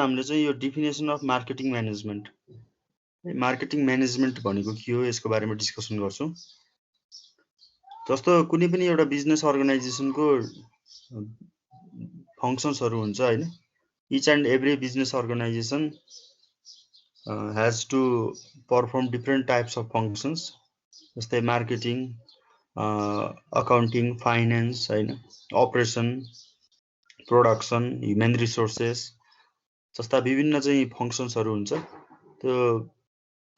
हामीले चाहिँ यो डेफिनेसन अफ मार्केटिङ म्यानेजमेन्ट भनेको के हो यसको बारेमा डिस्कसन गर्छौं। जस्तो कुनै पनि एउटा बिजनेस अर्गनाइजेसनको फंक्सन्सहरु हुन्छ हैन। Each and every business organisation has to perform different types of functions, जस्तै मार्केटिङ, अकाउन्टिङ, फाइनान्स हैन, अपरेसन, प्रोडक्सन, ह्युमन रिसोर्सेस जस्ता विभिन्न चाहिँ फंक्सन्सहरु हुन्छ। त्यो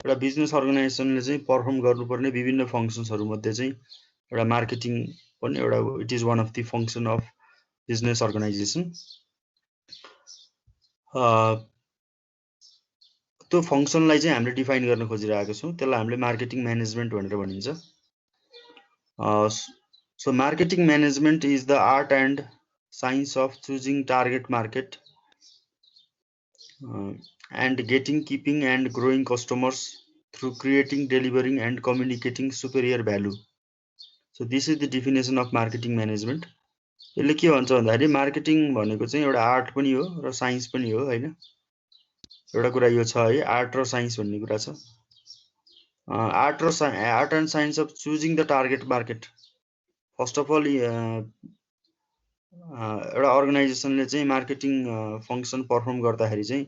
एउटा बिजनेस अर्गनाइजेसनले चाहिँ परफर्म गर्नुपर्ने विभिन्न फंक्सन्सहरु मध्ये चाहिँ एउटा मार्केटिङ पनि एउटा it is one of the function of business organisation. त्यो फंक्सनलाई चाहिँ हामीले डिफाइन गर्न खोजिरहेका छौं, त्यसलाई हामीले मार्केटिङ म्यानेजमेन्ट भनेर भनिन्छ। So marketing management is the art and science of choosing target market and getting, keeping and growing customers through creating, delivering and communicating superior value. So this is the definition of marketing management. यसले के भन्छ भन्दाखेरि marketing भनेको चाहिँ एउटा art पनि हो र साइन्स पनि हो हैन। एउटा कुरा यो छ है, आर्ट र साइन्स भन्ने कुरा छ। Art and science of choosing the target market. First of all एउटा अर्गनाइजेसनले चाहिँ मार्केटिङ फंक्सन परफर्म गर्दाखेरि चाहिँ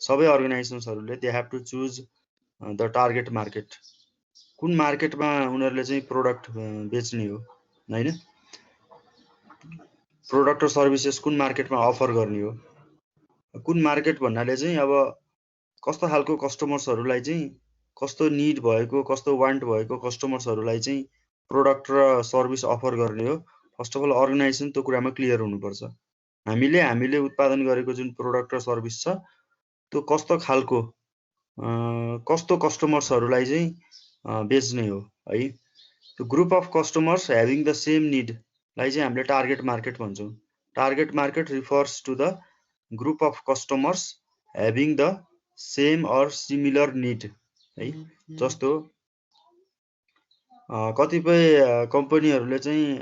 सबै अर्गनाइजेसन्सहरुले they have to choose the target market. कुन मार्केटमा उनीहरुले चाहिँ प्रोडक्ट बेच्ने हो हैन, प्रोडक्ट र सर्भिसेस कुन मार्केटमा अफर गर्ने हो। कुन मार्केट भन्नाले चाहिँ अब कस्तो खालको कस्टमर्सहरुलाई चाहिँ कस्तो नीड भएको, कस्तो वान्ट भएको कस्टमर्सहरुलाई चाहिँ प्रोडक्ट र सर्भिस अफर गर्ने हो। फर्स्ट अफ अल अर्गनाइजेसन त्यो कुरामा क्लियर हुनुपर्छ। हामीले उत्पादन गरेको जुन प्रोडक्ट र सर्भिस छ त्यो कस्तो खालको कस्तो कस्टमर्सहरुलाई चाहिँ बेच्ने हो है। त्यो group of customers having the same need लाई चाहिँ हामीले टार्गेट मार्केट भन्छौं। Target market refers to the group of customers having the same or similar need है। जस्तो कतिपय कम्पनीहरुले चाहिँ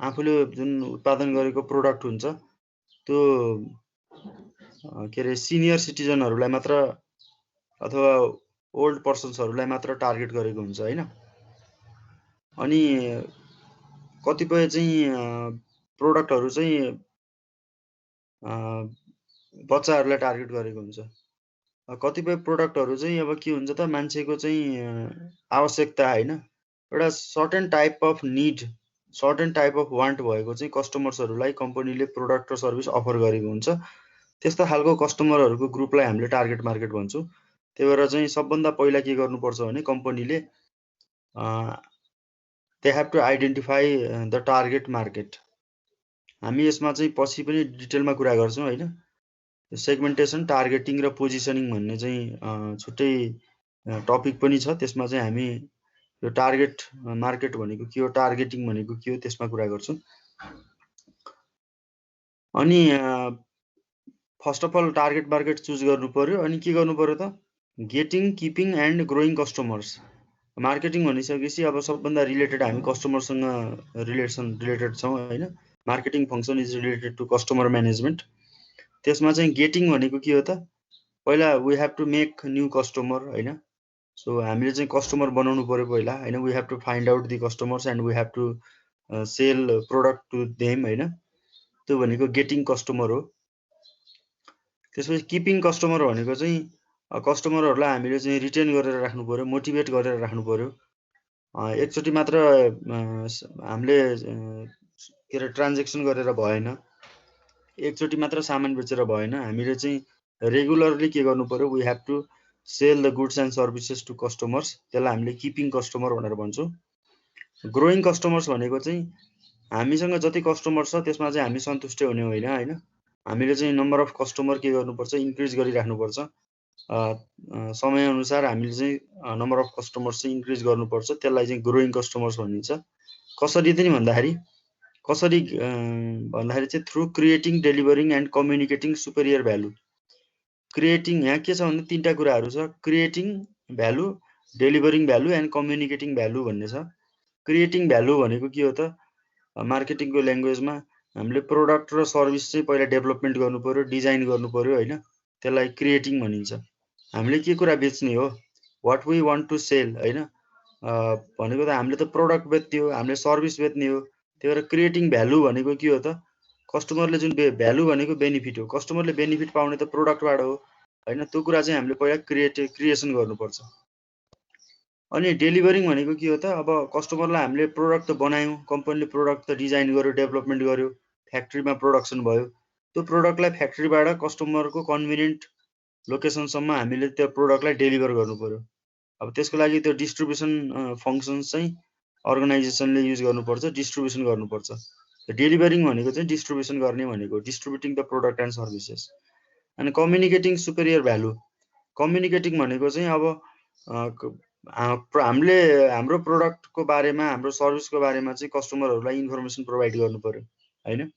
आफूले जुन उत्पादन गरेको प्रोडक्ट हुन्छ त्यो के रे सिनियर सिटिजनहरुलाई मात्र अथवा ओल्ड पर्सन्सहरुलाई मात्र टार्गेट गरेको हुन्छ हैन। अनि कतिपय चाहिँ प्रोडक्टहरु चाहिँ बच्चाहरुलाई टार्गेट गरेको हुन्छ। कतिपय प्रोडक्टहरु चाहिँ अब के हुन्छ त मान्छेको चाहिँ आवश्यकता हैन, एउटा certain type of need, certain type of want भएको चाहिँ कस्टमर्सहरुलाई कम्पनीले प्रोडक्ट र सर्भिस अफर गरेको हुन्छ। त्यस्तो खालको कस्टमरहरुको ग्रुपलाई हामीले टार्गेट मार्केट भन्छौं। त्यही भएर चाहिँ सबभन्दा पहिला के गर्नुपर्छ भने कम्पनीले they have to identify the target market. हामी यसमा चाहिँ पछि पनि डिटेलमा कुरा गर्छौं हैन। सेगमेन्टेसन, टार्गेटिङ र पोजिसनिङ भन्ने चाहिँ छुट्टै टपिक पनि छ। त्यसमा चाहिँ हामी यो टार्गेट मार्केट भनेको के हो, टार्गेटिङ भनेको के हो त्यसमा कुरा गर्छौं। अनि first of all target market choose गर्नु पर्यो। अनि के गर्नु पर्यो त, getting, keeping and growing customers. Marketing भनिसकेपछि अब सबभन्दा रिलेटेड हामी कस्टमरसँग रिलेटेड छौं हैन। Marketing function is related to customer management. त्यसमा चाहिँ गेटिङ भनेको के हो त, पहिला we have to make new customer हैन। सो हामीले चाहिँ कस्टमर बनाउनु पर्यो पहिला हैन। We have to find out the customers and we have to sell product to them हैन। त्यो भनेको गेटिङ कस्टमर हो। त्यसपछि किपिङ कस्टमर भनेको चाहिँ कस्टमरहरुलाई हामीले चाहिँ रिटेन गरेर राख्नु पर्यो, मोटिभेट गरेर राख्नु पर्यो। एकचोटी मात्र हामीले के रे ट्रान्ज्याक्सन गरेर भएन, एकचोटी मात्र सामान बेचेर भएन। हामीले चाहिँ रेगुलरली के गर्नु पर्यो, we have to sell the goods and services to customers. त्यसलाई हामीले किपिङ कस्टमर भनेर भन्छौं। ग्रोइङ कस्टमर्स भनेको चाहिँ हामीसँग जति कस्टमर छ त्यसमा चाहिँ हामी सन्तुष्ट हुने होइन हैन। हामीले चाहिँ नम्बर अफ कस्टमर के गर्नुपर्छ, इन्क्रिज गरिराख्नुपर्छ। समय अनुसार हामीले चाहिँ नम्बर अफ कस्टमर्स चाहिँ इन्क्रिज गर्नुपर्छ। त्यसलाई चाहिँ ग्रोइङ कस्टमर्स भनिन्छ। कसरी चाहिँ भन्दाखेरि चाहिँ through creating, delivering and communicating superior value. Creating यहाँ के छ भन्दा तीनटा कुराहरु छ, creating value, delivering value and communicating value भन्ने छ। क्रिएटिङ भ्यालु भनेको के हो त, मार्केटिङको ल्याङ्ग्वेजमा हामीले प्रोडक्ट र सर्भिस चाहिँ पहिला डेभलपमेन्ट गर्नु पर्यो, डिजाइन गर्नु पर्यो हैन। त्यसलाई क्रिएटिङ भनिन्छ। हामीले के कुरा बेच्ने हो, what we want to sell हैन, भनेको त हामीले त प्रोडक्ट बेच्ने हो, हामीले सर्भिस बेच्ने हो। त्यही भएर क्रिएटिङ भ्यालु भनेको के हो त, कस्टमरले जुन भ्यालु भनेको बेनिफिट हो, कस्टमरले बेनिफिट पाउने त प्रोडक्टबाट हो हैन, त्यो कुरा चाहिँ हामीले पहिला क्रिएसन गर्नुपर्छ। अनि डेलिभरिङ भनेको के हो त, अब कस्टमरलाई हामीले प्रोडक्ट त बनायौँ, कम्पनीले प्रोडक्ट त डिजाइन गर्यो, डेभलपमेन्ट गर्यो, फ्याक्ट्रीमा प्रोडक्सन भयो, त्यो प्रोडक्टलाई फ्याक्ट्रीबाट कस्टमरको कन्भिनियन्ट लोकेसनसम्म हामीले त्यो प्रोडक्टलाई डेलिभर गर्नु पर्यो। अब त्यसको लागि त्यो डिस्ट्रिब्युसन फङ्सन्स चाहिँ अर्गनाइजेसनले युज गर्नुपर्छ, डिस्ट्रिब्युसन गर्नुपर्छ। डेलिभरिङ भनेको चाहिँ डिस्ट्रिब्युसन गर्ने भनेको, distributing the product and services. अनि कम्युनिकेटिङ सुपेरियर भ्यालु, कम्युनिकेटिङ भनेको चाहिँ अब हामीले हाम्रो प्रोडक्टको बारेमा, हाम्रो सर्भिसको बारेमा चाहिँ कस्टमरहरूलाई इन्फर्मेसन प्रोभाइड गर्नु पर्यो हैन।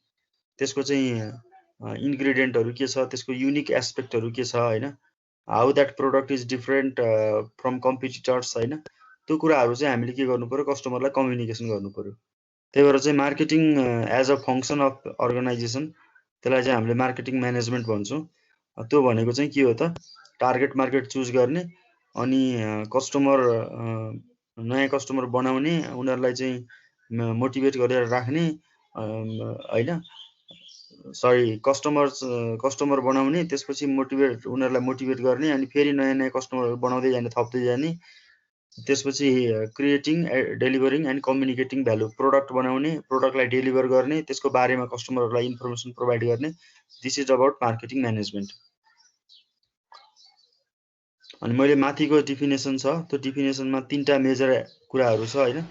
त्यसको चाहिँ इन्ग्रेडियन्टहरू के छ, त्यसको युनिक एस्पेक्टहरू के छ हैन, how that product is different from competitors हैन, त्यो कुराहरू चाहिँ हामीले के गर्नु पर्यो, कस्टमरलाई कम्युनिकेसन गर्नु पर्यो। त्यही भएर चाहिँ marketing as a function of organisation, त्यसलाई चाहिँ हामीले मार्केटिङ म्यानेजमेन्ट भन्छौँ। त्यो भनेको चाहिँ के हो त, टार्गेट मार्केट चुज गर्ने, अनि कस्टमर नयाँ कस्टमर बनाउने, उनीहरूलाई चाहिँ मोटिभेट गरेर राख्ने हैन, सरी कस्टमर बनाउने, त्यसपछि उनीहरूलाई मोटिभेट गर्ने, अनि फेरि नयाँ नयाँ कस्टमरहरू बनाउँदै जाने, थप्दै जाने, त्यसपछि creating, delivering and communicating value, product बनाउने, प्रोडक्टलाई डेलिभर गर्ने, त्यसको बारेमा कस्टमरहरूलाई इन्फर्मेसन प्रोभाइड गर्ने, this is about marketing management. अनि मैले माथिको डिफिनेसन छ, त्यो डिफिनेसनमा 3टा मेजर कुराहरू छ हैन,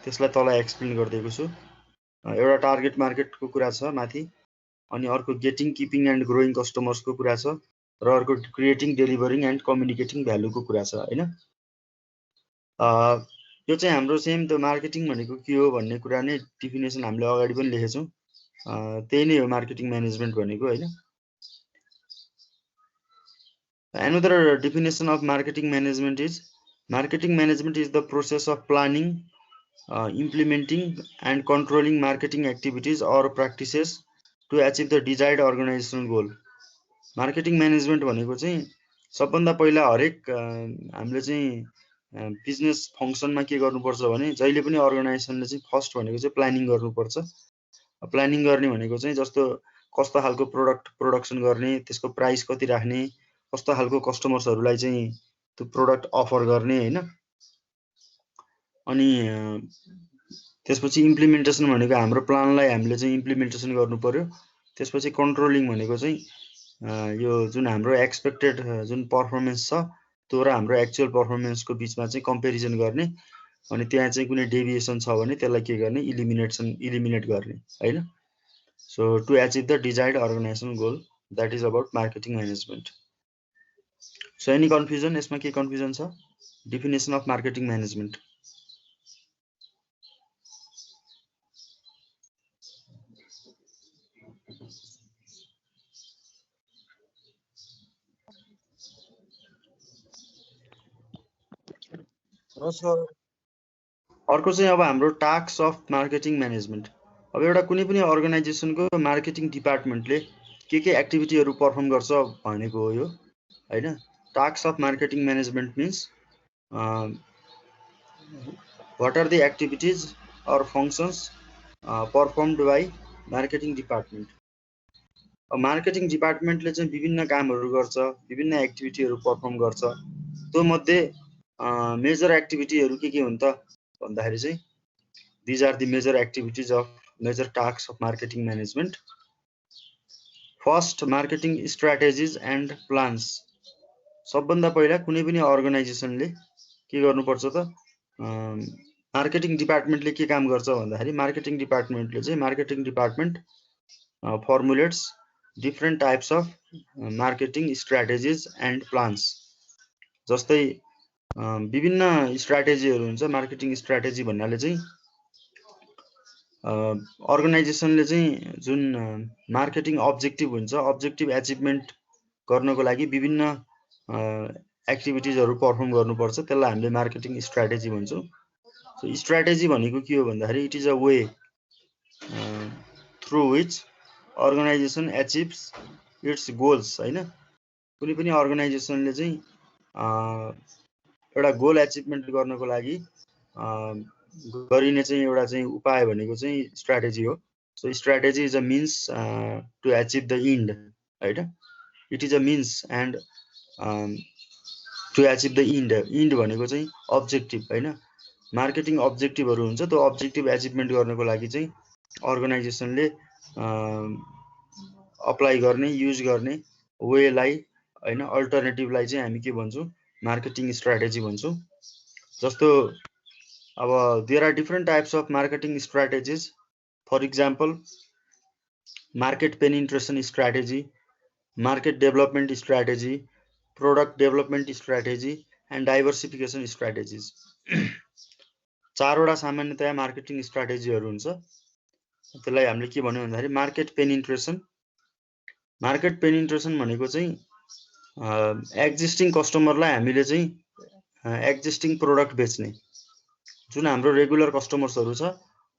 त्यसलाई तल एक्सप्लेन गरिदिएको छु। एउटा टार्गेट मार्केटको कुरा छ माथि, अनि अर्को गेटिङ, किपिङ एन्ड ग्रोइङ कस्टमर्सको कुरा छ, र अर्को क्रिएटिङ, डेलिभरिङ एन्ड कम्युनिकेटिङ भ्यालुको कुरा छ हैन। यो चाहिँ हाम्रो सेम त्यो मार्केटिङ भनेको के हो भन्ने कुरा नै डिफिनेसन हामीले अगाडि पनि लेखेछौँ, त्यही नै हो मार्केटिङ म्यानेजमेन्ट भनेको हैन। Another definition of marketing management is the process of planning, implementing and controlling marketing activities or practices to achieve the desired organizational goal. Marketing management भनेको चाहिँ सबभन्दा पहिला हरेक हामीले चाहिँ बिजनेस फङ्सनमा के गर्नुपर्छ भने, जहिले पनि अर्गनाइजेसनले चाहिँ फर्स्ट भनेको चाहिँ प्लानिङ गर्नुपर्छ। प्लानिङ गर्ने भनेको चाहिँ जस्तो कस्तो खालको प्रोडक्सन गर्ने, त्यसको प्राइस कति राख्ने, कस्तो खालको कस्टमर्सहरूलाई चाहिँ त्यो प्रोडक्ट अफर गर्ने हैन। अनि त्यसपछि इम्प्लिमेन्टेसन भनेको हाम्रो प्लानलाई हामीले चाहिँ इम्प्लिमेन्टेसन गर्नु पर्यो। त्यसपछि कन्ट्रोलिङ भनेको चाहिँ यो जुन हाम्रो एक्सपेक्टेड जुन पर्फर्मेन्स छ त्यो र हाम्रो एक्चुअल पर्फर्मेन्सको बिचमा चाहिँ कम्पेरिजन गर्ने, अनि त्यहाँ चाहिँ कुनै डेभिएसन छ भने त्यसलाई के गर्ने, इलिमिनेट गर्ने हैन। So to achieve the desired organisational goal, that is about marketing management. So any confusion, यसमा के कन्फ्युजन छ, डिफिनेसन अफ मार्केटिङ म्यानेजमेन्ट? अर्को चाहिँ अब हाम्रो टास्क अफ मार्केटिङ म्यानेजमेन्ट। अब एउटा कुनै पनि अर्गनाइजेसनको मार्केटिङ डिपार्टमेन्टले के एक्टिभिटीहरू पर्फर्म गर्छ भनेको हो यो हैन। Task of marketing management means what are the activities or functions performed by marketing department. Marketing डिपार्टमेन्टले चाहिँ विभिन्न कामहरू गर्छ, विभिन्न एक्टिभिटीहरू पर्फर्म गर्छ। त्यो मध्ये मेजर एक्टिभिटीहरू के हुन् त भन्दाखेरि चाहिँ these are the major activities of major task of marketing management. First, marketing strategies and plans. सबभन्दा पहिला कुनै पनि अर्गनाइजेसनले के गर्नुपर्छ त, मार्केटिङ डिपार्टमेन्टले के काम गर्छ भन्दाखेरि marketing department formulates different types of marketing strategies and plans. जस्तै विभिन्न स्ट्राटेजीहरू हुन्छ। मार्केटिङ स्ट्राटेजी भन्नाले चाहिँ अर्गनाइजेसनले चाहिँ जुन मार्केटिङ अब्जेक्टिभ हुन्छ, अब्जेक्टिभ एचिभमेन्ट गर्नको लागि विभिन्न एक्टिभिटिजहरू पर्फर्म गर्नुपर्छ, त्यसलाई हामीले मार्केटिङ स्ट्राटेजी भन्छौँ। सो स्ट्राटेजी भनेको के हो भन्दाखेरि it is a way through which organisation achieves its goals हैन। कुनै पनि अर्गनाइजेसनले चाहिँ एउटा गोल एचिभमेन्ट गर्नको लागि गरिने चाहिँ एउटा चाहिँ उपाय भनेको चाहिँ स्ट्र्याटेजी हो। So strategy is a means to achieve the end हैन। It is a means and to achieve the end भनेको चाहिँ अब्जेक्टिभ हैन। मार्केटिङ अब्जेक्टिभहरू हुन्छ, त्यो अब्जेक्टिभ एचिभमेन्ट गर्नको लागि चाहिँ अर्गनाइजेसनले अप्लाई गर्ने युज गर्ने वेलाई हैन अल्टरनेटिभलाई चाहिँ हामी के भन्छौँ मार्केटिङ स्ट्र्याटेजी भन्छौँ। जस्तो अब there are different types of marketing strategies. For example market penetration strategy, market development strategy, product development strategy and diversification strategies. चारवटा सामान्यतया मार्केटिङ स्ट्र्याटेजीहरू हुन्छ। त्यसलाई हामीले के भन्यो भन्दाखेरि मार्केट पेनिट्रेसन। मार्केट पेनिट्रेसन भनेको चाहिँ एक्जिस्टिङ कस्टमरलाई हामीले चाहिँ एक्जिस्टिङ प्रोडक्ट बेच्ने। जुन हाम्रो रेगुलर कस्टमर्सहरू छ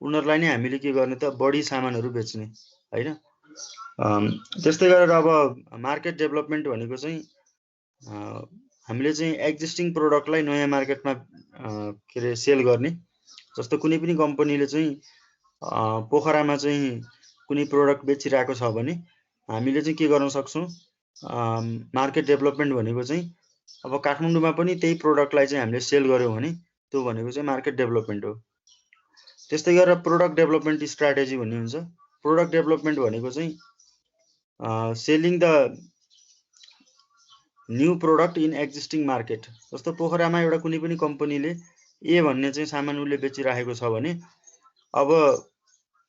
उनीहरूलाई नै हामीले के गर्ने त बढी सामानहरू बेच्ने हैन। त्यस्तै गरेर अब मार्केट डेभलपमेन्ट भनेको चाहिँ हामीले चाहिँ एक्जिस्टिङ प्रोडक्टलाई नयाँ मार्केटमा के अरे सेल गर्ने। जस्तो कुनै पनि कम्पनीले चाहिँ पोखरामा चाहिँ कुनै प्रोडक्ट बेचिरहेको छ भने हामीले चाहिँ के गर्न सक्छौँ मार्केट डेभलपमेन्ट भनेको चाहिँ अब काठमाडौँमा पनि त्यही प्रोडक्टलाई चाहिँ हामीले सेल गर्यौँ भने त्यो भनेको चाहिँ मार्केट डेभलपमेन्ट हो। त्यस्तै गरेर प्रोडक्ट डेभलपमेन्ट स्ट्र्याटेजी भन्ने हुन्छ। प्रोडक्ट डेभलपमेन्ट भनेको चाहिँ selling the new product in existing market. जस्तो पोखरामा एउटा कुनै पनि कम्पनीले ए भन्ने चाहिँ सामान उसले बेचिरहेको छ भने अब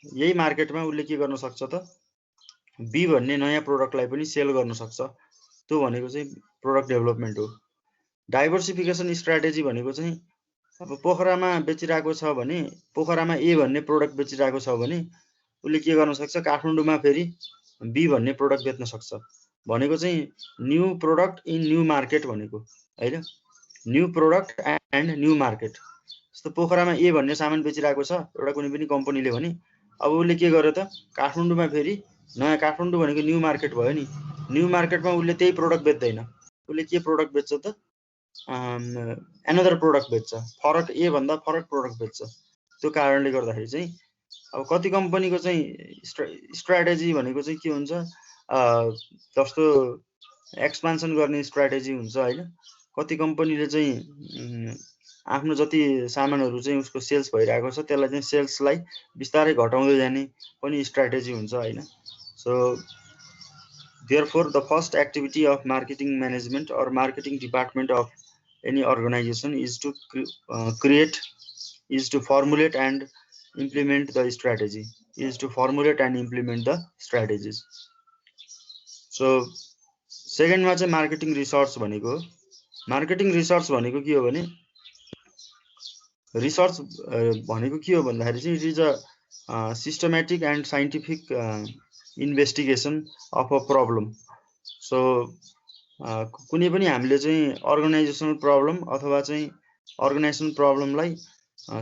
यही मार्केटमा उसले के गर्न सक्छ त बी भन्ने नयाँ प्रोडक्टलाई पनि सेल गर्न सक्छ। त्यो भनेको चाहिँ प्रोडक्ट डेभलपमेन्ट हो। डाइभर्सिफिकेसन स्ट्र्याटेजी भनेको चाहिँ अब पोखरामा बेचिरहेको छ भने पोखरामा ए भन्ने प्रोडक्ट बेचिरहेको छ भने उसले के गर्न सक्छ काठमाडौँमा फेरि बी भन्ने प्रोडक्ट बेच्न सक्छ। भनेको चाहिँ new product in new market भनेको हैन। New product and new market. जस्तो पोखरामा ए भन्ने सामान बेचिरहेको छ एउटा कुनै पनि कम्पनीले भने अब उसले के गर्यो त काठमाडौँमा फेरि नयाँ काठमाडौँ भनेको न्यू मार्केट भयो नि। न्यू मार्केटमा उसले त्यही प्रोडक्ट बेच्दैन, उसले के प्रोडक्ट बेच्छ त एनदर प्रोडक्ट बेच्छ, फरक ए भन्दा फरक प्रोडक्ट बेच्छ। त्यो कारणले गर्दाखेरि चाहिँ अब कति कम्पनीको चाहिँ स्ट्र्याटेजी भनेको चाहिँ के हुन्छ जस्तो एक्सपान्सन गर्ने स्ट्र्याटेजी हुन्छ हैन। कति कम्पनीले चाहिँ आफ्नो जति सामानहरू चाहिँ उसको सेल्स भइरहेको छ त्यसलाई चाहिँ सेल्सलाई बिस्तारै घटाउँदै जाने पनि स्ट्र्याटेजी हुन्छ हैन। So therefore the first activity of marketing management or marketing department of any organization is to formulate and implement the strategy. So second मा चाहिँ मार्केटिङ रिसर्च भनेको के हो भने रिसर्च भनेको के हो भन्दाखेरि चाहिँ it is a systematic and scientific investigation of a problem. So कुनै पनि हामीले चाहिँ अर्गनाइजेसनल प्रब्लम अथवा चाहिँ अर्गनाइजेसनल प्रब्लमलाई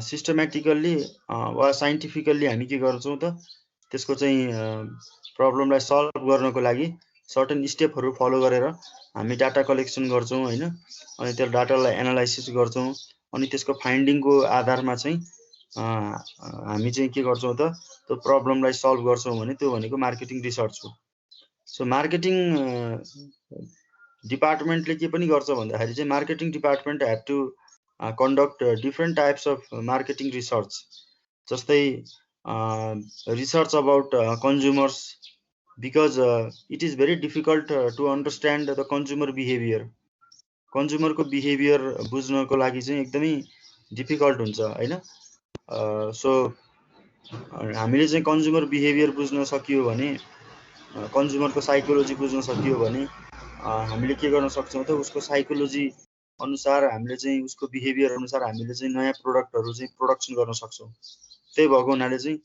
सिस्टमेटिकल्ली वा साइन्टिफिकल्ली हामी के गर्छौँ त त्यसको चाहिँ प्रब्लमलाई सल्भ गर्नको लागि सर्टेन स्टेपहरू फलो गरेर हामी डाटा कलेक्सन गर्छौँ हैन। अनि त्यो डाटालाई एनालाइसिस गर्छौँ अनि त्यसको फाइन्डिङको आधारमा चाहिँ हामी चाहिँ के गर्छौँ त त्यो प्रब्लमलाई सल्भ गर्छौँ भने त्यो भनेको मार्केटिङ रिसर्च हो। सो मार्केटिङ डिपार्टमेन्टले के पनि गर्छ भन्दाखेरि चाहिँ marketing department have to conduct different types of marketing research. जस्तै research about consumers because it is very difficult to understand the consumer behaviour. कन्ज्युमरको बिहेभियर बुझ्नको लागि चाहिँ एकदमै डिफिकल्ट हुन्छ हैन। सो हामीले चाहिँ कन्ज्युमर बिहेभियर बुझ्न सकियो भने कन्ज्युमरको साइकोलोजी बुझ्न सकियो भने हामीले के गर्न सक्छौँ त उसको साइकोलोजी अनुसार हामीले चाहिँ उसको बिहेभियर अनुसार हामीले चाहिँ नयाँ प्रोडक्टहरू चाहिँ प्रोडक्सन गर्न सक्छौँ। त्यही भएको हुनाले चाहिँ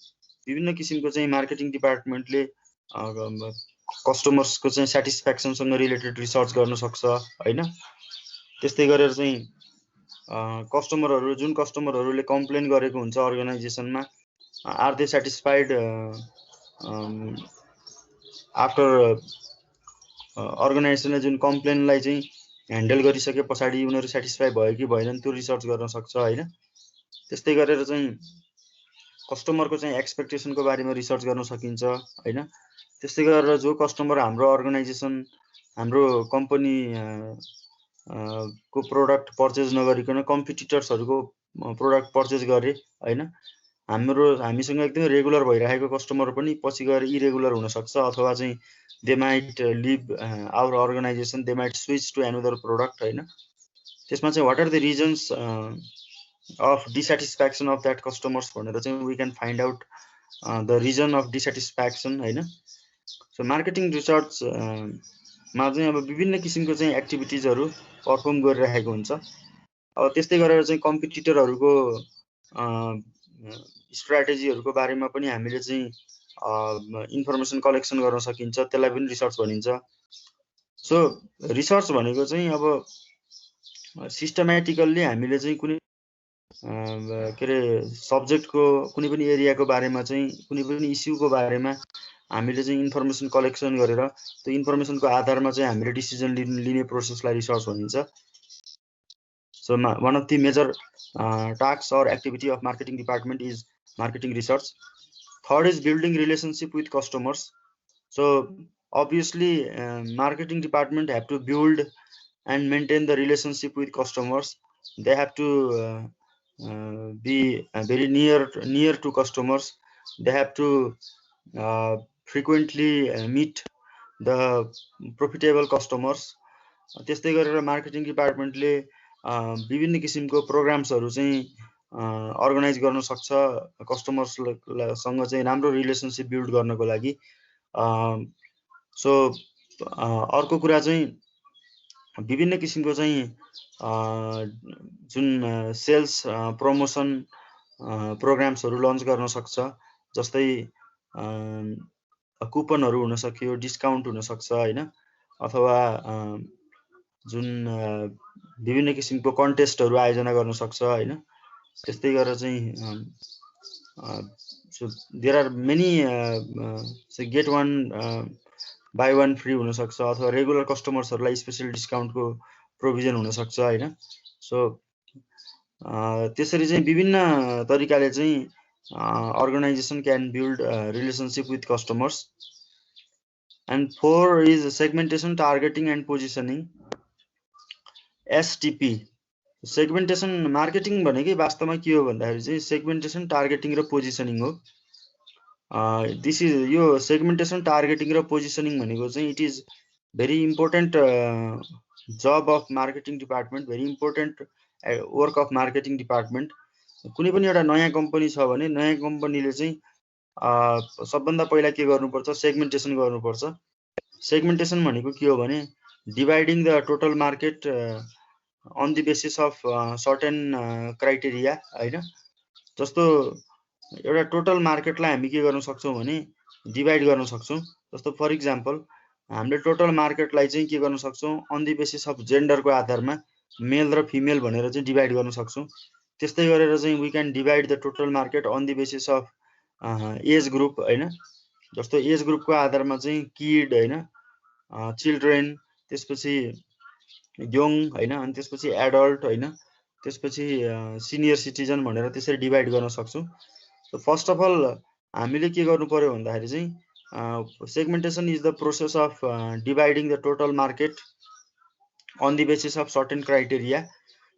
विभिन्न किसिमको चाहिँ मार्केटिङ डिपार्टमेन्टले कस्टमर्सको चाहिँ सेटिस्फ्याक्सनसँग रिलेटेड रिसर्च गर्न सक्छ हैन। त्यस्तै गरेर चाहिँ कस्टमरहरू जुन कस्टमरहरूले कम्प्लेन गरेको हुन्छ अर्गनाइजेसनमा आर दे सेटिस्फाइड आफ्टर अर्गनाइजेसनले जुन कम्प्लेनलाई चाहिँ ह्यान्डल गरिसके पछाडि उनीहरू सेटिस्फाई भयो कि भएनन् त्यो रिसर्च गर्न सक्छ हैन। त्यस्तै गरेर चाहिँ कस्टमरको चाहिँ एक्सपेक्टेसनको बारेमा रिसर्च गर्न सकिन्छ हैन। त्यस्तै गरेर जो कस्टमर हाम्रो अर्गनाइजेसन हाम्रो कम्पनी को प्रोडक्ट पर्चेज नगरिकन कम्पिटिटर्सहरूको प्रोडक्ट पर्चेज गरे हैन, हामीसँग एकदमै रेगुलर भइरहेको कस्टमर पनि पछि गएर इरेगुलर हुन सक्छ, अथवा चाहिँ they might leave our organisation, they might switch to another product हैन। त्यसमा चाहिँ what are the reasons of dissatisfaction of that customers भनेर चाहिँ we can find out the reason of dissatisfaction हैन। सो मार्केटिङ रिसर्च मा चाहिँ अब विभिन्न किसिमको चाहिँ एक्टिभिटिजहरू पर्फर्म गरिरहेको हुन्छ। अब त्यस्तै गरेर चाहिँ कम्पिटिटरहरूको स्ट्र्याटेजीहरूको बारेमा पनि हामीले चाहिँ इन्फर्मेसन कलेक्सन गर्न सकिन्छ, त्यसलाई पनि रिसर्च भनिन्छ। सो रिसर्च भनेको चाहिँ अब सिस्टमेटिकल्ली हामीले चाहिँ कुनै के अरे सब्जेक्टको कुनै पनि एरियाको बारेमा चाहिँ कुनै पनि इस्युको बारेमा हामीले चाहिँ इन्फर्मेसन कलेक्सन गरेर त्यो इन्फर्मेसनको आधारमा चाहिँ हामीले डिसिजन लिने प्रोसेसलाई रिसर्च भनिन्छ। So one of the major task or activity of marketing department is marketing research. Third is building relationship with customers. So obviously marketing department have to build and maintain the relationship with customers. They have to be very near to customers. They have to frequently meet the profitable customers. त्यस्तै गरेर marketing डिपार्टमेन्टले विभिन्न किसिमको प्रोग्राम्सहरू चाहिँ organise गर्न सक्छ कस्टमर्ससँग चाहिँ राम्रो relationship build गर्नको लागि। सो अर्को कुरा चाहिँ विभिन्न किसिमको चाहिँ जुन सेल्स प्रमोसन प्रोग्राम्सहरू लन्च गर्न सक्छ, जस्तै कुपनहरू हुन सक्यो, डिस्काउन्ट हुन सक्छ हैन, अथवा जुन विभिन्न किसिमको कन्टेस्टहरू आयोजना गर्न सक्छ हैन। त्यस्तै गरेर चाहिँ there are many get one buy one free हुन सक्छ, अथवा रेगुलर कस्टमर्सहरूलाई स्पेशल डिस्काउन्टको प्रोभिजन हुन सक्छ हैन। सो त्यसरी चाहिँ विभिन्न तरिकाले चाहिँ organisation can build relationship with customers. And 4 is segmentation, targeting and positioning, STP. Segmentation marketing भनेकै वास्तवमा के हो भन्दाखेरि चाहिँ सेगमेन्टेसन, टार्गेटिङ र पोजिसनिङ हो। दिस इज यो सेगमेन्टेसन, टार्गेटिङ र पोजिसनिङ भनेको चाहिँ it is very important job of marketing department, very important work of marketing department. कुनै पनि एउटा नयाँ कम्पनी छ भने नयाँ कम्पनीले चाहिँ सबभन्दा पहिला के गर्नुपर्छ, सेगमेन्टेसन गर्नुपर्छ। सेगमेन्टेसन भनेको के हो भने dividing the total market on the basis of certain criteria हैन। जस्तो एउटा टोटल मार्केटलाई हामी के गर्न सक्छौँ भने डिभाइड गर्न सक्छौँ। जस्तो फर इक्जाम्पल हामीले टोटल मार्केटलाई चाहिँ के गर्न सक्छौँ, अन द बेसिस अफ जेन्डरको आधारमा मेल र फिमेल भनेर चाहिँ डिभाइड गर्न सक्छौँ। त्यस्तै गरेर चाहिँ we can divide the total market on the basis of age group हैन। जस्तो एज ग्रुपको आधारमा चाहिँ किड हैन, चिल्ड्रेन, त्यसपछि यङ हैन, अनि त्यसपछि एडल्ट हैन, त्यसपछि सिनियर सिटिजन भनेर त्यसरी डिभाइड गर्न सक्छौँ। सो फर्स्ट अफ अल हामीले के गर्नु पर्यो भन्दाखेरि चाहिँ segmentation is the process of dividing the total market on the basis of certain criteria.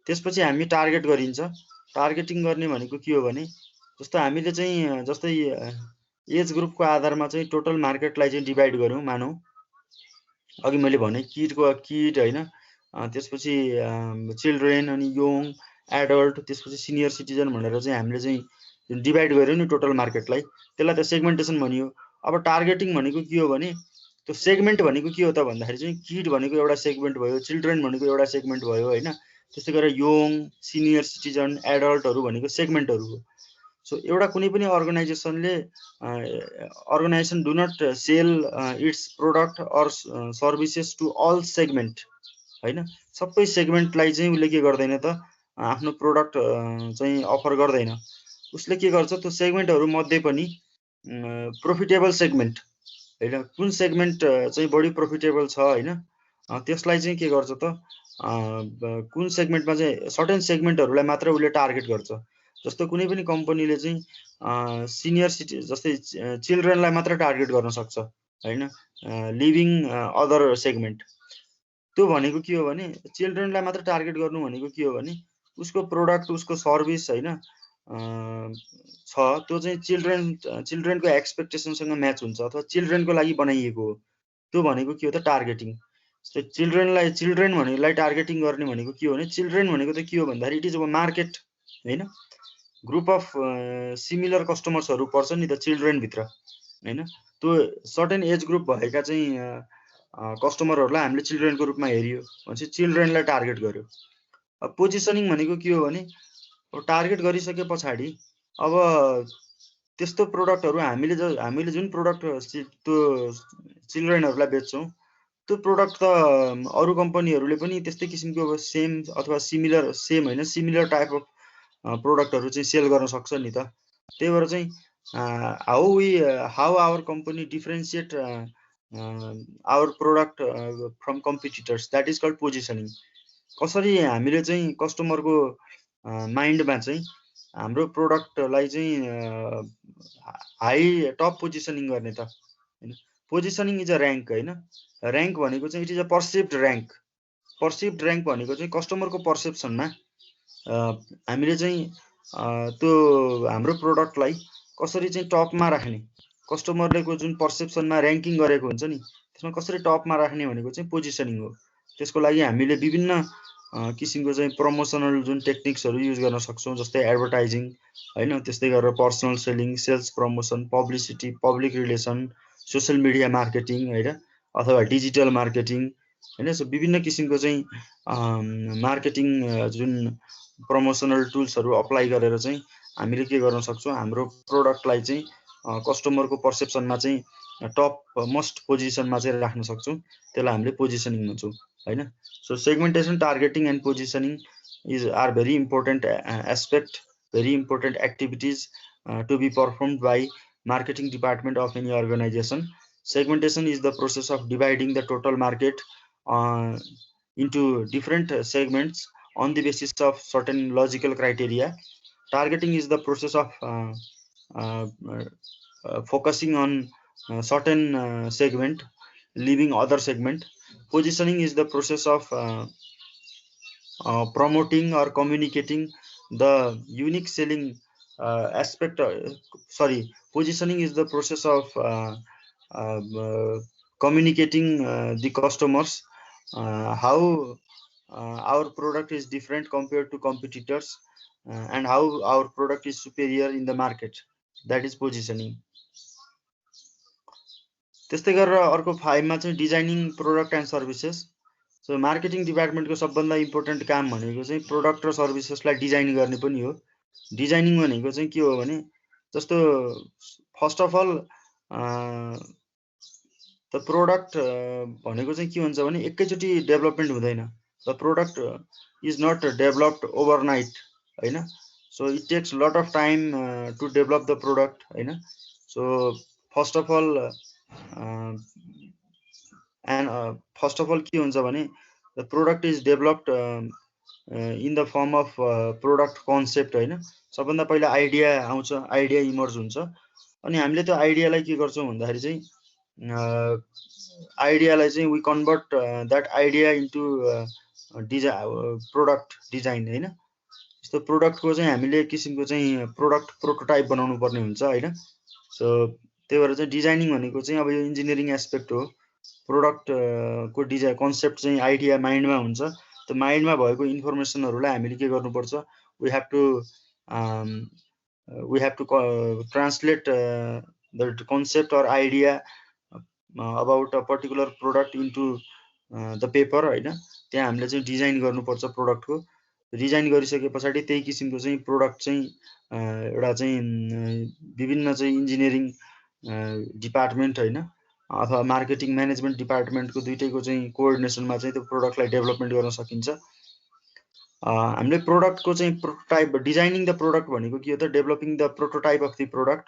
त्यसपछि हामी टार्गेट गरिन्छ। टार्गेटिङ गर्ने भनेको के हो भने जस्तो हामीले चाहिँ जस्तै एज ग्रुपको आधारमा चाहिँ टोटल मार्केटलाई चाहिँ डिभाइड गऱ्यौँ। मानौँ अघि मैले भने किड हैन, त्यसपछि चिल्ड्रेन, अनि यङ, एडल्ट, त्यसपछि सिनियर सिटिजन भनेर चाहिँ हामीले चाहिँ डिभाइड गर्यौँ नि टोटल मार्केटलाई, त्यसलाई त सेगमेन्टेसन भनियो। अब टार्गेटिङ भनेको के हो भने त्यो सेगमेन्ट भनेको के हो त भन्दाखेरि चाहिँ किड भनेको एउटा सेगमेन्ट भयो, चिल्ड्रेन भनेको एउटा सेगमेन्ट भयो हैन। त्यस्तै गरेर यङ, सिनियर सिटिजन, एडल्टहरू भनेको सेगमेन्टहरू हो। सो एउटा कुनै पनि अर्गनाइजेसनले organisation do not sell its product or services to all segment हैन। सबै सेगमेन्टलाई चाहिँ उसले के गर्दैन त आफ्नो प्रोडक्ट चाहिँ अफर गर्दैन। उसले के गर्छ, त्यो सेगमेन्टहरू मध्ये पनि प्रोफिटेबल सेगमेन्ट हैन, कुन सेगमेन्ट चाहिँ बढी प्रफिटेबल छ हैन, त्यसलाई चाहिँ के गर्छ त कुन सेगमेन्टमा चाहिँ सर्टेन सेगमेन्टहरूलाई मात्र उसले टार्गेट गर्छ। जस्तो कुनै पनि कम्पनीले चाहिँ सिनियर सिटी जस्तै चिल्ड्रेनलाई मात्र टार्गेट गर्न सक्छ हैन, लिभिङ अदर सेगमेन्ट। त्यो भनेको के हो भने चिल्ड्रेनलाई मात्र टार्गेट गर्नु भनेको के हो भने उसको प्रोडक्ट उसको सर्भिस हैन छ त्यो चाहिँ चिल्ड्रेनको एक्सपेक्टेसनसँग म्याच हुन्छ अथवा चिल्ड्रेनको लागि बनाइएको हो। त्यो भनेको के हो त टार्गेटिङ। जस्तै चिल्ड्रेन भनेलाई टार्गेटिङ गर्ने भनेको के हो भने चिल्ड्रेन भनेको त के हो भन्दाखेरि इट इज अ मार्केट हैन, ग्रुप अफ सिमिलर कस्टमर्सहरू पर्छ नि त चिल्ड्रेनभित्र हैन। त्यो सर्टेन एज ग्रुप भएका चाहिँ कस्टमरहरूलाई हामीले चिल्ड्रेनको रूपमा हेरियो भनेपछि चिल्ड्रेनलाई टार्गेट गर्यो। अब पोजिसनिङ भनेको के हो भने टार्गेट गरिसके पछाडि अब त्यस्तो प्रोडक्टहरू हामीले जुन प्रोडक्ट त्यो चिल्ड्रेनहरूलाई बेच्छौँ त्यो प्रोडक्ट त अरू कम्पनीहरूले पनि त्यस्तै किसिमको सेम अथवा सिमिलर टाइप अफ प्रोडक्टहरू चाहिँ सेल गर्न सक्छ नि त। त्यही भएर चाहिँ how our company differentiate our product from competitors, that is called positioning. कसरी हामीले चाहिँ कस्टमरको माइन्डमा चाहिँ हाम्रो प्रोडक्टलाई चाहिँ हाई टप पोजिसनिङ गर्ने त हैन। पोजिसनिङ इज अ र्याङ्क हैन, र्याङ्क भनेको चाहिँ it is a perceived rank. Perceived rank भनेको चाहिँ कस्टमरको पर्सेप्सनमा हामीले चाहिँ त्यो हाम्रो प्रोडक्टलाई कसरी चाहिँ टपमा राख्ने, कस्टमरले को जुन पर्सेप्सनमा र्याङ्किङ गरेको हुन्छ नि त्यसमा कसरी टपमा राख्ने भनेको चाहिँ पोजिसनिङ हो। त्यसको लागि हामीले विभिन्न किसिमको चाहिँ प्रमोसनल जुन टेक्निक्सहरू युज गर्न सक्छौँ, जस्तै एडभर्टाइजिङ हैन, त्यस्तै गरेर personal selling, sales promotion, publicity, public relation, social media marketing हैन, अथवा डिजिटल मार्केटिङ हैन। सो विभिन्न किसिमको चाहिँ मार्केटिङ जुन प्रमोसनल टुल्सहरू अप्लाई गरेर चाहिँ हामीले के गर्न सक्छौँ, हाम्रो प्रोडक्टलाई चाहिँ कस्टमरको पर्सेप्सनमा चाहिँ टप मोस्ट पोजिसनमा चाहिँ राख्न सक्छौँ। त्यसलाई हामीले पोजिसनिङ भन्छौँ हैन। So segmentation, targeting and positioning are very important aspect, very important activities to be performed by marketing department of any organization. Segmentation is the process of dividing the total market into different segments on the basis of certain logical criteria. Targeting is the process of focusing on certain segment, leaving other segment. Positioning is the process of promoting or communicating the unique selling aspect. Positioning is the process of communicating the customers how our product is different compared to competitors and how our product is superior in the market. That is positioning. त्यस्तै गरेर अर्को 5 मा चाहिँ designing product and services. So marketing डिपार्टमेन्टको सबभन्दा important काम भनेको चाहिँ प्रोडक्ट र सर्भिसेसलाई डिजाइन गर्ने पनि हो। डिजाइनिङ भनेको चाहिँ के हो भने जस्तो first of all the product भनेको चाहिँ के हुन्छ भने एकैचोटि डेभलपमेन्ट हुँदैन। The product is not developed overnight हैन। So it takes lot of time to develop the product हैन। सो फर्स्ट अफ अल के हुन्छ भने the product is developed in the form of product concept हैन। सबभन्दा पहिला idea आउँछ, idea emerge हुन्छ, अनि हामीले त्यो आइडियालाई के गर्छौँ भन्दाखेरि चाहिँ आइडियालाई चाहिँ we convert that idea into product design हैन। यस्तो प्रोडक्टको चाहिँ हामीले किसिमको चाहिँ प्रोडक्ट प्रोटोटाइप बनाउनु पर्ने हुन्छ हैन। सो त्यही भएर चाहिँ डिजाइनिङ भनेको चाहिँ अब यो इन्जिनियरिङ एस्पेक्ट हो। प्रोडक्ट को डिजाइन कन्सेप्ट चाहिँ आइडिया माइन्डमा हुन्छ, त्यो माइन्डमा भएको इन्फर्मेसनहरूलाई हामीले के गर्नुपर्छ, we have to translate the concept or idea about a particular product into the paper हैन। त्यहाँ हामीले चाहिँ डिजाइन गर्नुपर्छ प्रोडक्टको। डिजाइन गरिसके पछाडि त्यही किसिमको चाहिँ प्रोडक्ट चाहिँ एउटा चाहिँ विभिन्न चाहिँ इन्जिनियरिङ डिपार्टमेन्ट हैन अथवा मार्केटिङ म्यानेजमेन्ट डिपार्टमेन्टको दुईटैको चाहिँ कोअर्डिनेसनमा चाहिँ त्यो प्रोडक्टलाई डेभलपमेन्ट गर्न सकिन्छ। हामीले प्रोडक्टको चाहिँ प्रोटोटाइप, डिजाइनिङ द प्रोडक्ट भनेको के हो त, developing the prototype of the product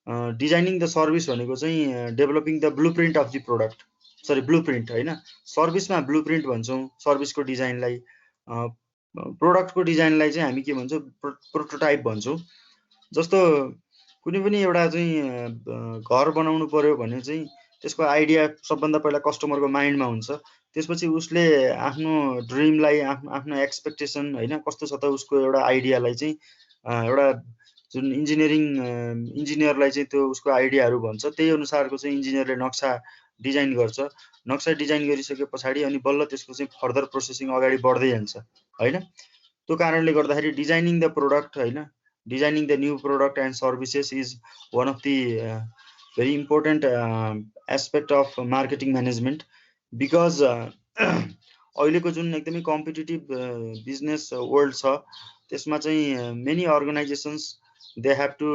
designing the service भनेको चाहिँ developing the blueprint of the product, sorry blueprint होइन, सर्भिसमा ब्लुप्रिन्ट भन्छौँ सर्भिसको डिजाइनलाई। प्रोडक्टको डिजाइनलाई चाहिँ हामी के भन्छौँ, प्रोटोटाइप भन्छौँ। जस्तो कुनै पनि एउटा चाहिँ घर बनाउनु पर्यो भने चाहिँ त्यसको आइडिया सबभन्दा पहिला कस्टमरको माइन्डमा हुन्छ। त्यसपछि उसले आफ्नो ड्रिमलाई, आफ्नो एक्सपेक्टेसन होइन कस्तो छ त उसको एउटा आइडियालाई चाहिँ एउटा जुन इन्जिनियरलाई चाहिँ त्यो उसको आइडियाहरू भन्छ, त्यही अनुसारको चाहिँ इन्जिनियरले नक्सा डिजाइन गर्छ। नक्सा डिजाइन गरिसके पछाडि अनि बल्ल त्यसको चाहिँ फर्दर प्रोसेसिङ अगाडि बढ्दै जान्छ होइन। त्यो कारणले गर्दाखेरि डिजाइनिङ द प्रोडक्ट होइन, designing the new product and services is one of the very important aspect of marketing management. Because अहिलेको जुन एकदमै कम्पिटिटिभ बिजनेस वर्ल्ड छ त्यसमा चाहिँ many organisations they have to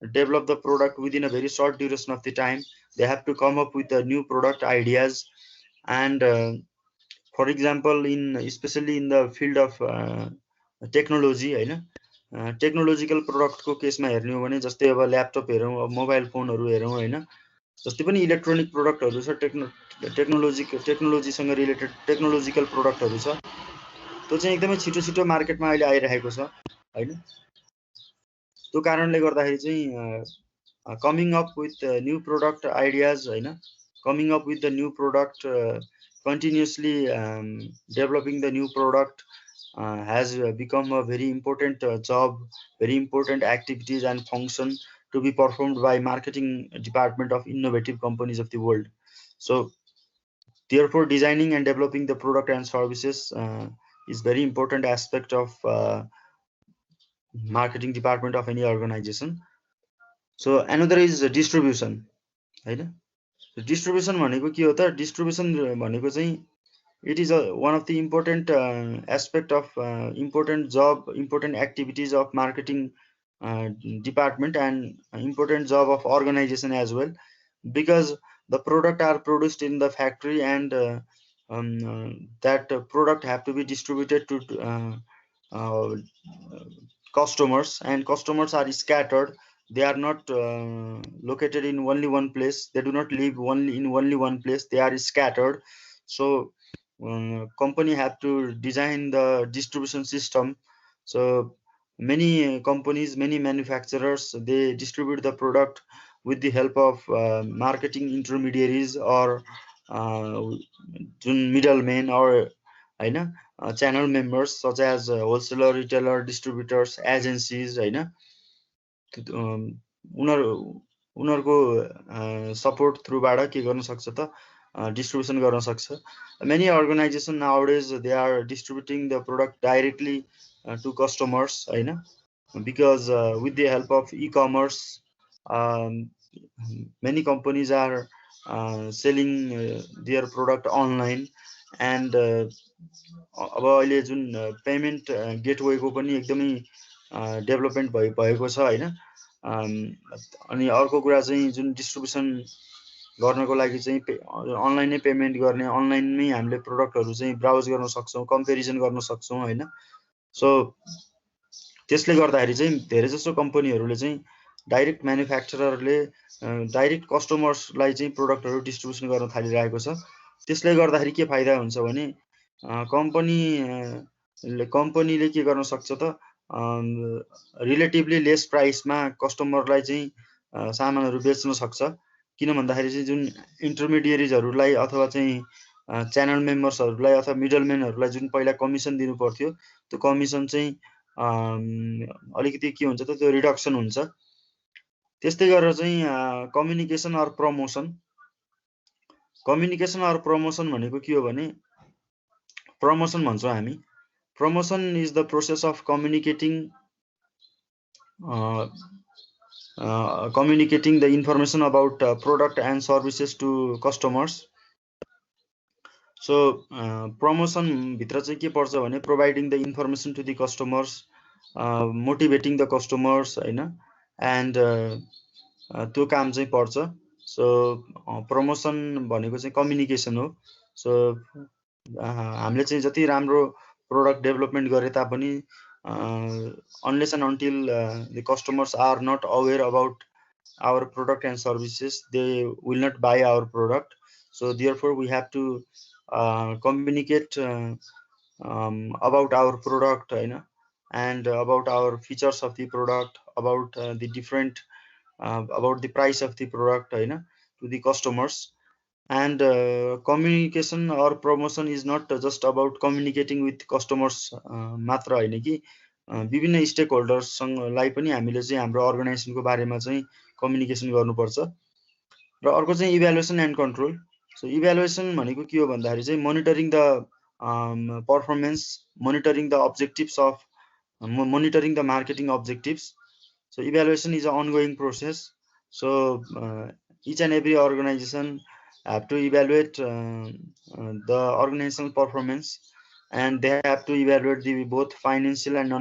develop the product within a very short duration of the time. They have to come up with the new product ideas, and for example especially in the field of technology होइन, technological प्रोडक्टको केसमा हेर्ने हो भने जस्तै अब laptop हेरौँ, अब mobile फोनहरू हेरौँ होइन, जस्तै पनि इलेक्ट्रोनिक प्रोडक्टहरू छ, टेक्नोलोजीसँग रिलेटेड टेक्नोलोजिकल प्रोडक्टहरू छ, त्यो चाहिँ एकदमै छिटो छिटो मार्केटमा अहिले आइरहेको छ होइन। त्यो कारणले गर्दाखेरि चाहिँ coming up with new product ideas होइन, coming up with the new product, continuously developing the new product has become a very important job, very important activities and function to be performed by marketing department of innovative companies of the world. So therefore designing and developing the product and services is very important aspect of marketing department of any organization. So another is distribution होइन। Distribution भनेको के हो त, distribution भनेको चाहिँ it is one of the important aspect of important job, important activities of marketing department and important job of organization as well, because the product are produced in the factory and that product have to be distributed to customers, and customers are scattered. They are not located in only one place. They do not live only in only one place. They are scattered. So company have to design the distribution system. So many companies, many manufacturers, they distribute the product with the help of marketing intermediaries or middlemen or होइन channel members such as wholesaler, retailer, distributors, agencies होइन। उनीहरूको support थ्रुबाट के गर्न सक्छ त, distribution गर्न सक्छ। Many organizations nowadays they are distributing the product directly to customers होइन, because with the help of e-commerce many companies are selling their product online, and अब अहिले जुन पेमेन्ट गेटवेको पनि एकदमै डेभलपमेन्ट भएको छ होइन। अनि अर्को कुरा चाहिँ जुन डिस्ट्रिब्युसन गर्नको लागि चाहिँ अनलाइनै पेमेन्ट गर्ने, अनलाइनमै हामीले प्रोडक्टहरू चाहिँ ब्राउज गर्न सक्छौँ, कम्पेरिजन गर्न सक्छौँ होइन। सो त्यसले गर्दाखेरि चाहिँ धेरै जसो कम्पनीहरूले चाहिँ डाइरेक्ट म्यानुफ्याक्चररले डाइरेक्ट कस्टमर्सलाई चाहिँ प्रोडक्टहरू डिस्ट्रिब्युसन गर्न थालिरहेको छ। त्यसले गर्दाखेरि के फाइदा हुन्छ भने कम्पनीले के गर्न सक्छ त, रिलेटिभली लेस प्राइसमा कस्टमरलाई चाहिँ सामानहरू बेच्न सक्छ। किन भन्दाखेरि चाहिँ जुन इन्टरमिडिएरिजहरूलाई अथवा चाहिँ च्यानल मेम्बर्सहरूलाई अथवा मिडलम्यानहरूलाई जुन पहिला कमिसन दिनु पर्थ्यो, त्यो कमिसन चाहिँ अलिकति के हुन्छ त, त्यो रिडक्सन हुन्छ। त्यस्तै गरेर चाहिँ communication or promotion, communication or promotion भनेको के हो भने, प्रमोसन भन्छौँ हामी, promotion is the process of communicating the information about product and services to customers. So promotion भित्र चाहिँ के पर्छ भने providing the information to the customers, motivating the customers होइन, and त्यो काम चाहिँ पर्छ। सो प्रमोसन भनेको चाहिँ कम्युनिकेसन हो। सो हामीले चाहिँ जति राम्रो प्रोडक्ट डेभलपमेन्ट गरे तापनि unless and until the customers are not aware about our product and services, they will not buy our product. So therefore we have to communicate about our product, and about our features of the product, about the different about the price of the product, to the customers. And communication or promotion is not just about communicating with customers मात्र होइन कि विभिन्न stake होल्डर्सलाई पनि हामीले चाहिँ हाम्रो अर्गनाइजेसनको बारेमा चाहिँ कम्युनिकेसन गर्नुपर्छ। र अर्को चाहिँ evaluation and control. So evaluation भनेको के हो भन्दाखेरि चाहिँ monitoring the performance, monitoring the objectives of monitoring the marketing objectives. So evaluation is an ongoing process. So each and every organization have to evaluate the organizational performance, and they have to evaluate the both financial and non